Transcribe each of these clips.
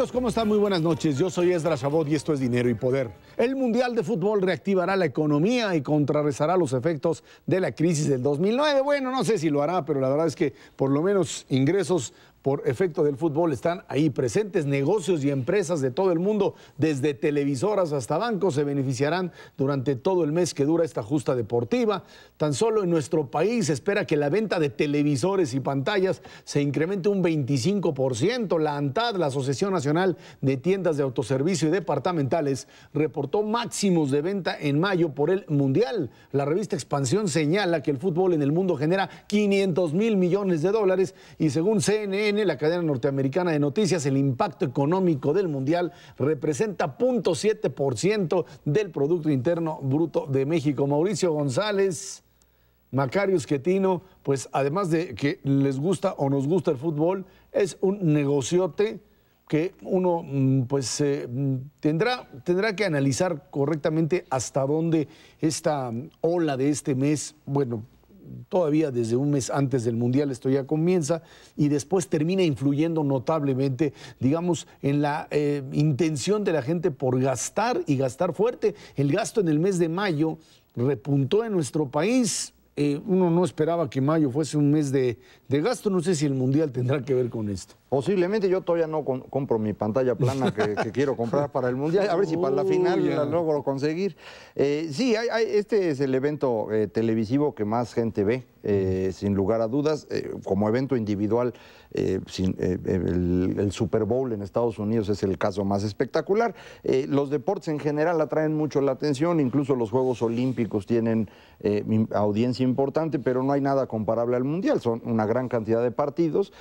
Amigos, ¿cómo están? Muy buenas noches. Yo soy Esdras Chabot y esto es Dinero y Poder. El Mundial de Fútbol reactivará la economía y contrarrestará los efectos de la crisis del 2009. Bueno, no sé si lo hará, pero la verdad es que por lo menos ingresos por efecto del fútbol están ahí presentes. Negocios y empresas de todo el mundo, desde televisoras hasta bancos, se beneficiarán durante todo el mes que dura esta justa deportiva. Tan solo en nuestro país se espera que la venta de televisores y pantallas se incremente un 25%. La ANTAD, la Asociación Nacional de Tiendas de Autoservicio y Departamentales, reportó máximos de venta en mayo por el Mundial. La revista Expansión señala que el fútbol en el mundo genera 500,000 millones de dólares y según CNN, la cadena norteamericana de noticias, el impacto económico del Mundial representa 0.7% del Producto Interno Bruto de México. Mauricio González, Macario Schettino, pues además de que les gusta o nos gusta el fútbol, es un negociote que uno pues tendrá que analizar correctamente hasta dónde esta ola de este mes, bueno, todavía desde un mes antes del Mundial esto ya comienza y después termina influyendo notablemente, digamos, en la intención de la gente por gastar y gastar fuerte. El gasto en el mes de mayo repuntó en nuestro país. Uno no esperaba que mayo fuese un mes de gasto. No sé si el Mundial tendrá que ver con esto. Posiblemente. Yo todavía no compro mi pantalla plana que quiero comprar para el Mundial. A ver si para la final la logro conseguir. Sí, este es el evento televisivo que más gente ve, sin lugar a dudas. Como evento individual, el Super Bowl en Estados Unidos es el caso más espectacular. Los deportes en general atraen mucho la atención. Incluso los Juegos Olímpicos tienen audiencia importante, pero no hay nada comparable al Mundial. Son una gran cantidad de partidos,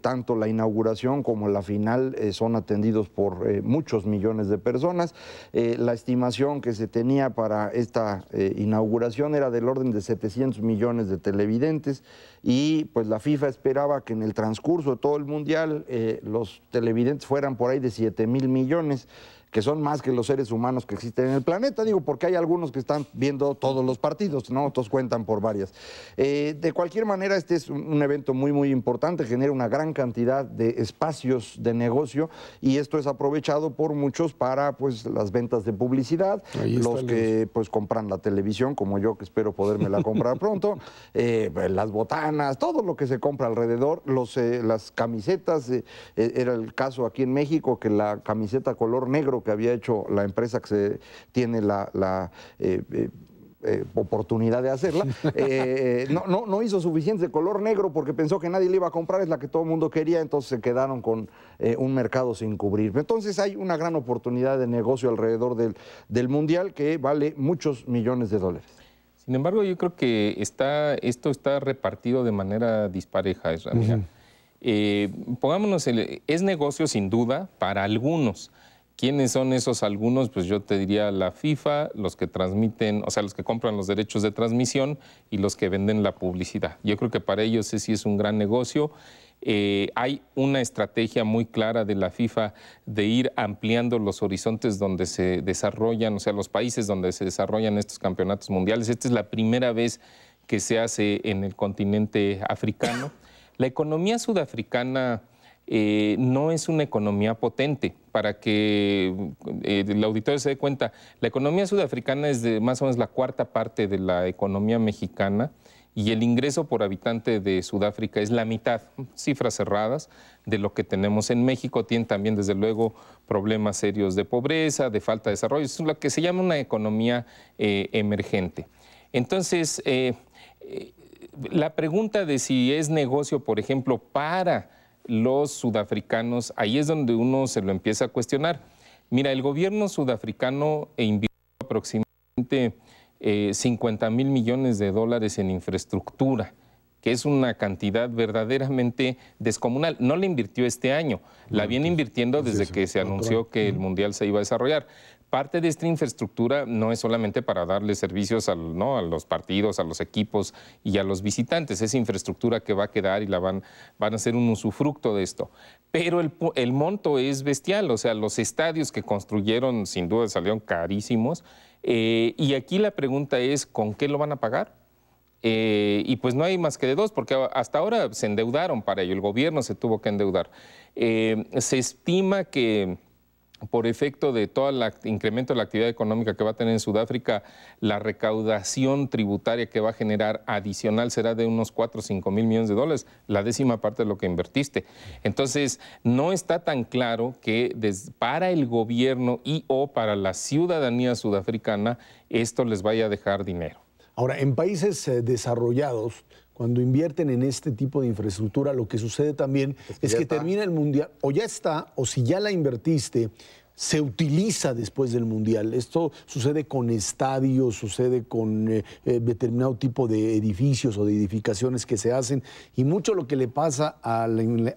tanto la inauguración como la final son atendidos por muchos millones de personas. La estimación que se tenía para esta inauguración era del orden de 700 millones de televidentes y pues la FIFA esperaba que en el transcurso de todo el Mundial los televidentes fueran por ahí de 7,000 millones, que son más que los seres humanos que existen en el planeta, digo, porque hay algunos que están viendo todos los partidos, ¿no? Otros cuentan por varias. De cualquier manera, este es un evento muy, muy importante, genera una gran cantidad de espacios de negocio y esto es aprovechado por muchos para, pues, las ventas de publicidad, los que, pues, compran la televisión, como yo, que espero podérmela comprar pronto, las botanas, todo lo que se compra alrededor, las camisetas, era el caso aquí en México, que la camiseta color negro que había hecho la empresa que tiene la oportunidad de hacerla, no hizo suficiente de color negro porque pensó que nadie le iba a comprar, es la que todo el mundo quería, entonces se quedaron con un mercado sin cubrir. Entonces hay una gran oportunidad de negocio alrededor del Mundial que vale muchos millones de dólares. Sin embargo, yo creo que esto está repartido de manera dispareja, Esra. Pongámonos, es negocio sin duda para algunos. ¿Quiénes son esos algunos? Pues yo te diría la FIFA, los que transmiten, o sea, los que compran los derechos de transmisión y los que venden la publicidad. Yo creo que para ellos sí es un gran negocio. Hay una estrategia muy clara de la FIFA de ir ampliando los horizontes donde se desarrollan, o sea, los países donde se desarrollan estos campeonatos mundiales. Esta es la primera vez que se hace en el continente africano. La economía sudafricana no es una economía potente. Para que el auditorio se dé cuenta, la economía sudafricana es de más o menos la cuarta parte de la economía mexicana y el ingreso por habitante de Sudáfrica es la mitad, cifras cerradas, de lo que tenemos en México. Tienen también, desde luego, problemas serios de pobreza, de falta de desarrollo. Es lo que se llama una economía emergente. Entonces, la pregunta de si es negocio, por ejemplo, para los sudafricanos, ahí es donde uno se lo empieza a cuestionar. Mira, el gobierno sudafricano invirtió aproximadamente 50,000 millones de dólares en infraestructura, que es una cantidad verdaderamente descomunal. No la invirtió este año, la viene invirtiendo desde que se anunció que el Mundial se iba a desarrollar. Parte de esta infraestructura no es solamente para darle servicios a los partidos, a los equipos y a los visitantes. Es infraestructura que va a quedar y van a hacer un usufructo de esto. Pero el monto es bestial. O sea, los estadios que construyeron sin duda salieron carísimos. Y aquí la pregunta es, ¿con qué lo van a pagar? y pues no hay más que de dos, porque hasta ahora se endeudaron para ello, el gobierno se tuvo que endeudar. Se estima que por efecto de todo el incremento de la actividad económica que va a tener en Sudáfrica, la recaudación tributaria que va a generar adicional será de unos 4 o 5 mil millones de dólares, la 10ª parte de lo que invertiste. Entonces, no está tan claro que para el gobierno y o para la ciudadanía sudafricana esto les vaya a dejar dinero. Ahora, en países desarrollados, cuando invierten en este tipo de infraestructura, lo que sucede también es que termina el Mundial, o ya está, o si ya la invertiste, se utiliza después del Mundial. Esto sucede con estadios, sucede con determinado tipo de edificios o de edificaciones que se hacen, y mucho lo que le pasa a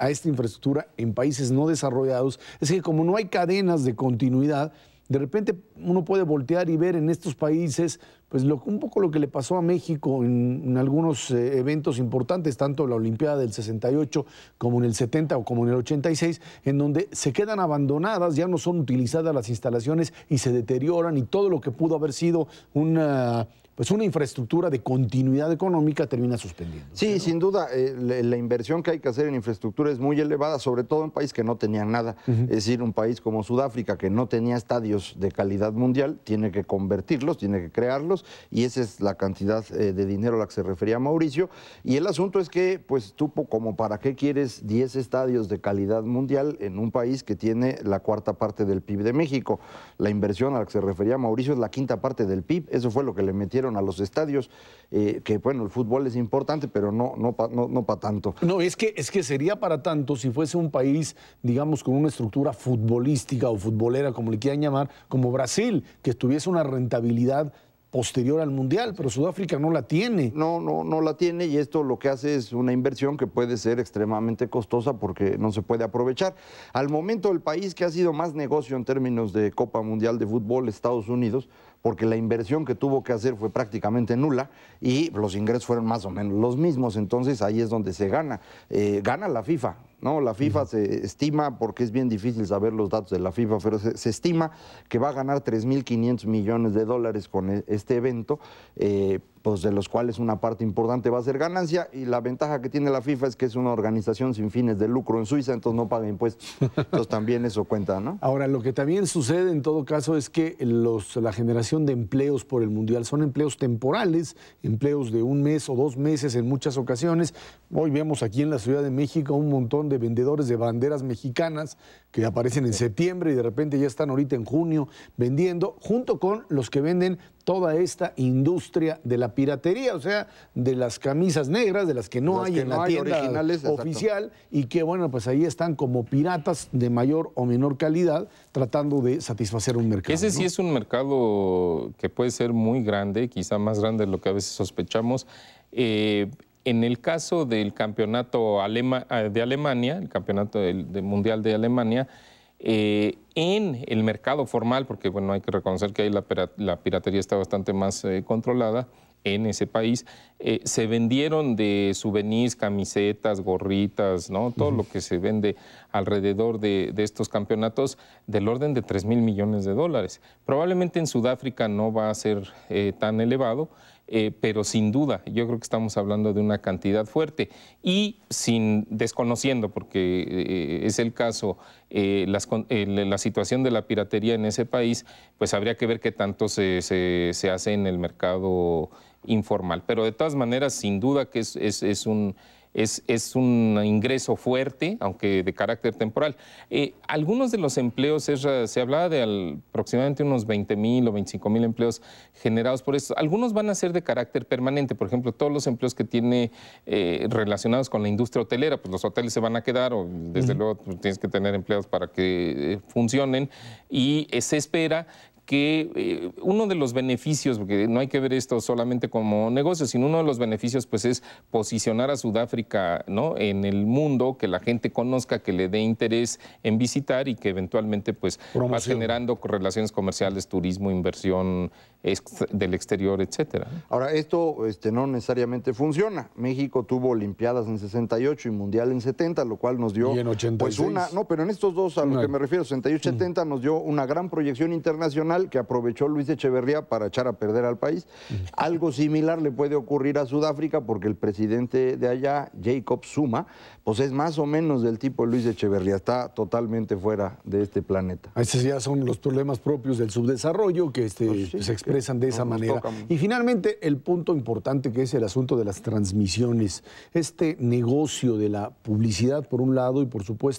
esta infraestructura en países no desarrollados es que como no hay cadenas de continuidad, de repente uno puede voltear y ver en estos países pues un poco lo que le pasó a México en algunos eventos importantes, tanto en la Olimpiada del 68 como en el 70 o como en el 86, en donde se quedan abandonadas, ya no son utilizadas las instalaciones y se deterioran, y todo lo que pudo haber sido una infraestructura de continuidad económica termina suspendiendo. Sí, ¿no? Sin duda, la inversión que hay que hacer en infraestructura es muy elevada, sobre todo en países que no tenían nada. Es decir, un país como Sudáfrica, que no tenía estadios de calidad mundial, tiene que convertirlos, tiene que crearlos, y esa es la cantidad de dinero a la que se refería Mauricio. Y el asunto es que, pues tú, como para qué quieres 10 estadios de calidad mundial en un país que tiene la 4ª parte del PIB de México. La inversión a la que se refería Mauricio es la 5ª parte del PIB, eso fue lo que le metieron a los estadios, que bueno, el fútbol es importante, pero no para tanto. No, es que sería para tanto si fuese un país, digamos, con una estructura futbolística o futbolera, como le quieran llamar, como Brasil, que tuviese una rentabilidad posterior al Mundial, pero Sudáfrica no la tiene. No la tiene, y esto lo que hace es una inversión que puede ser extremadamente costosa porque no se puede aprovechar. Al momento, el país que ha sido más negocio en términos de Copa Mundial de Fútbol, Estados Unidos, porque la inversión que tuvo que hacer fue prácticamente nula y los ingresos fueron más o menos los mismos, entonces ahí es donde se gana. Gana la FIFA, ¿no? La FIFA se estima, porque es bien difícil saber los datos de la FIFA, pero se estima que va a ganar 3.500 millones de dólares con este evento, pues de los cuales una parte importante va a ser ganancia, y la ventaja que tiene la FIFA es que es una organización sin fines de lucro en Suiza, entonces no paga impuestos. Entonces también eso cuenta, ¿no? Ahora, lo que también sucede en todo caso es que la generación de empleos por el Mundial son empleos temporales, empleos de 1 mes o 2 meses en muchas ocasiones. Hoy vemos aquí en la Ciudad de México un montón de vendedores de banderas mexicanas que aparecen en septiembre y de repente ya están ahorita en junio vendiendo, junto con los que venden toda esta industria de la piratería, o sea, de las camisas negras, de las que no hay en la tienda oficial, y que bueno, pues ahí están como piratas de mayor o menor calidad tratando de satisfacer un mercado. Ese sí es un mercado que puede ser muy grande, quizá más grande de lo que a veces sospechamos. En el caso del campeonato de Alemania, el campeonato mundial de Alemania, en el mercado formal, porque bueno, hay que reconocer que ahí la piratería está bastante más controlada en ese país, se vendieron de souvenirs, camisetas, gorritas, ¿no? Todo lo que se vende alrededor de estos campeonatos del orden de 3.000 millones de dólares. Probablemente en Sudáfrica no va a ser tan elevado, pero sin duda yo creo que estamos hablando de una cantidad fuerte, y desconociendo, porque es el caso, la situación de la piratería en ese país, pues habría que ver qué tanto se hace en el mercado informal. Pero de todas maneras, sin duda que es un ingreso fuerte, aunque de carácter temporal. Algunos de los empleos, se hablaba de aproximadamente unos 20.000 o 25.000 empleos generados por esto. Algunos van a ser de carácter permanente, por ejemplo, todos los empleos que tiene relacionados con la industria hotelera, pues los hoteles se van a quedar, o desde luego pues, tienes que tener empleados para que funcionen, y se espera que uno de los beneficios, porque no hay que ver esto solamente como negocio, sino uno de los beneficios pues es posicionar a Sudáfrica, ¿no?, en el mundo, que la gente conozca, que le dé interés en visitar, y que eventualmente pues va generando relaciones comerciales, turismo, inversión del exterior, etcétera. Ahora, esto no necesariamente funciona. México tuvo Olimpiadas en 68 y Mundial en 70, lo cual nos dio y en 86. pues pero en estos dos, a lo que me refiero, 68 y 70, nos dio una gran proyección internacional, internacional que aprovechó Luis Echeverría para echar a perder al país. Algo similar le puede ocurrir a Sudáfrica porque el presidente de allá, Jacob Zuma, pues es más o menos del tipo de Luis Echeverría, está totalmente fuera de este planeta. Estos ya son los problemas propios del subdesarrollo que se expresan de esa manera. Y finalmente, el punto importante que es el asunto de las transmisiones, este negocio de la publicidad por un lado y por supuesto